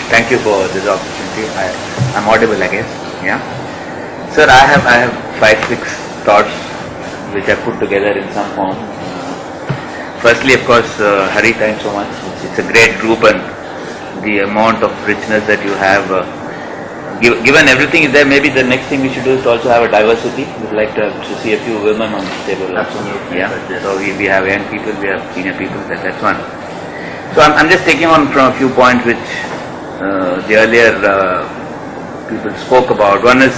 Thank you for this opportunity. I'm audible, I guess. Yeah. Sir, I have 5-6 thoughts which I put together in some form. Firstly, of course, Hari, thanks so much. It's a great group, and the amount of richness that you have. Given everything is there, maybe the next thing we should do is to also have a diversity. We'd like to see a few women on the table. Absolutely. Yeah. So we have young people, we have senior people. That's one. So I'm just taking on from a few points which the earlier people spoke about. One is,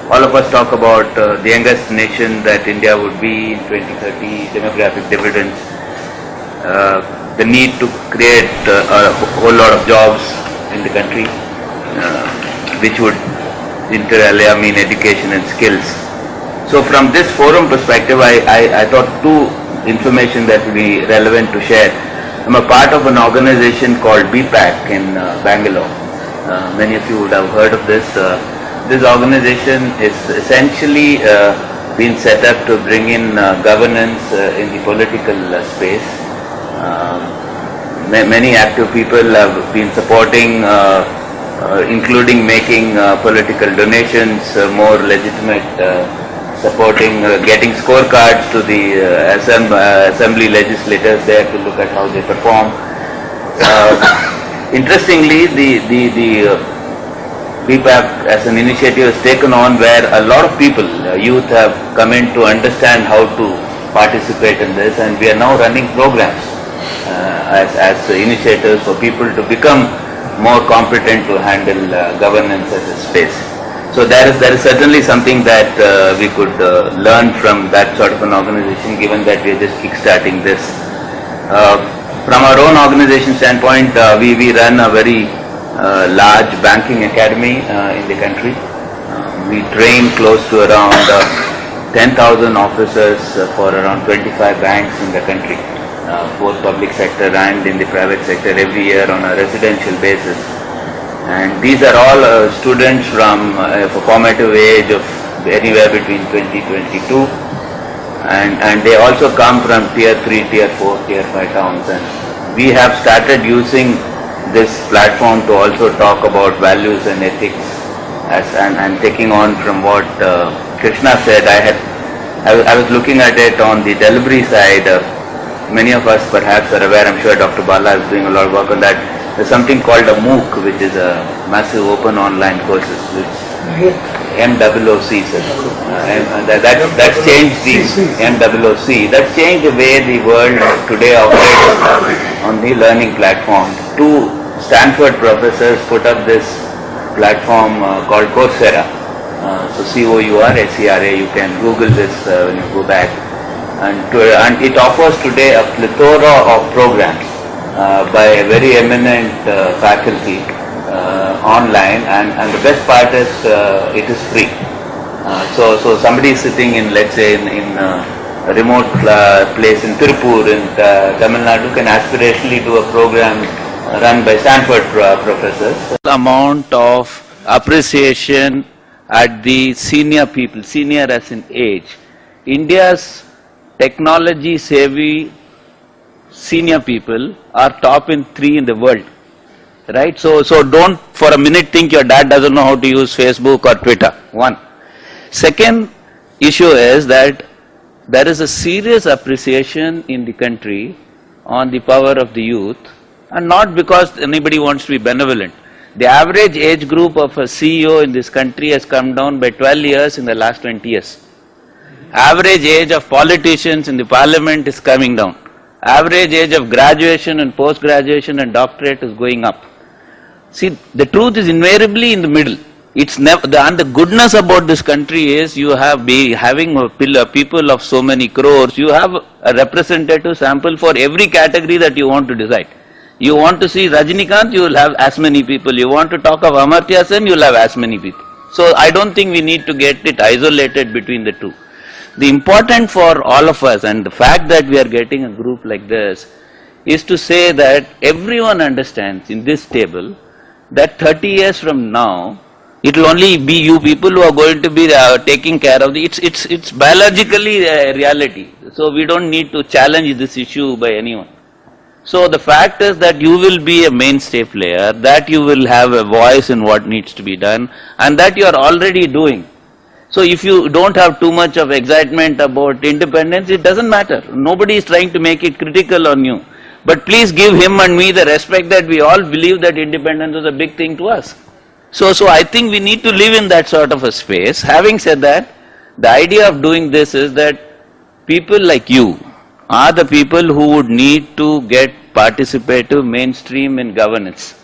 all of us talk about the youngest nation that India would be in 2030, demographic dividends, the need to create a whole lot of jobs in the country, which would inter alia mean education and skills. So from this forum perspective, I thought two information that would be relevant to share. I'm a part of an organization called BPAC in Bangalore. Many of you would have heard of this. This organization is essentially been set up to bring in governance in the political space. Many active people have been supporting, including making political donations more legitimate, supporting, getting scorecards to the assembly legislators there to look at how they perform. Interestingly, the BPAC as an initiative is taken on where a lot of people, youth, have come in to understand how to participate in this, and we are now running programs as initiatives for people to become more competent to handle governance as a space. So there is certainly something that we could learn from that sort of an organization, given that we are just kickstarting this. From our own organization standpoint, we run a very large banking academy in the country. We train close to around 10,000 officers for around 25 banks in the country, both public sector and in the private sector, every year on a residential basis. And these are all students from a formative age of anywhere between 20-22, and they also come from tier 3, tier 4, tier 5 towns. And we have started using this platform to also talk about values and ethics, and taking on from what Krishna said. I was looking at it on the delivery side. Many of us perhaps are aware, I'm sure Dr. Bala is doing a lot of work on that. There's something called a MOOC, which is a massive open online courses, which MOOC, and that's changed the MOOC. That's changed the way the world today operates on the learning platform. Two Stanford professors put up this platform called Coursera. So Coursera, you can Google this when you go back. And it offers today a plethora of programs by a very eminent faculty online, and the best part is it is free. So somebody sitting in, let's say, in a remote place in Tirupur in Tamil Nadu can aspirationally do a program run by Stanford professors. Amount of appreciation at the senior people, senior as in age. India's technology savvy senior people are top 3 in the world, right? So don't for a minute think your dad doesn't know how to use Facebook or Twitter. One. Second issue is that there is a serious appreciation in the country on the power of the youth, and not because anybody wants to be benevolent. The average age group of a CEO in this country has come down by 12 years in the last 20 years. Average age of politicians in the parliament is coming down. Average age of graduation and post-graduation and doctorate is going up. See, the truth is invariably in the middle. It's never, and the goodness about this country is you have having people of so many crores, you have a representative sample for every category that you want to decide. You want to see Rajinikanth, you will have as many people. You want to talk of Amartya Sen, you will have as many people. So I don't think we need to get it isolated between the two. The important for all of us, and the fact that we are getting a group like this, is to say that everyone understands in this table that 30 years from now, it will only be you people who are going to be taking care of it's biologically a reality. So we don't need to challenge this issue by anyone. So the fact is that you will be a mainstay player, that you will have a voice in what needs to be done, and that you are already doing. So if you don't have too much of excitement about independence, it doesn't matter. Nobody is trying to make it critical on you. But please give him and me the respect that we all believe that independence is a big thing to us. So I think we need to live in that sort of a space. Having said that, the idea of doing this is that people like you are the people who would need to get participative mainstream in governance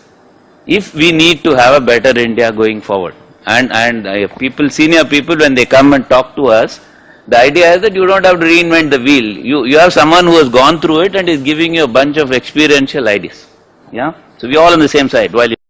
if we need to have a better India going forward. And people, senior people, when they come and talk to us, the idea is that you don't have to reinvent the wheel. You have someone who has gone through it and is giving you a bunch of experiential ideas. Yeah? So we're all on the same side. While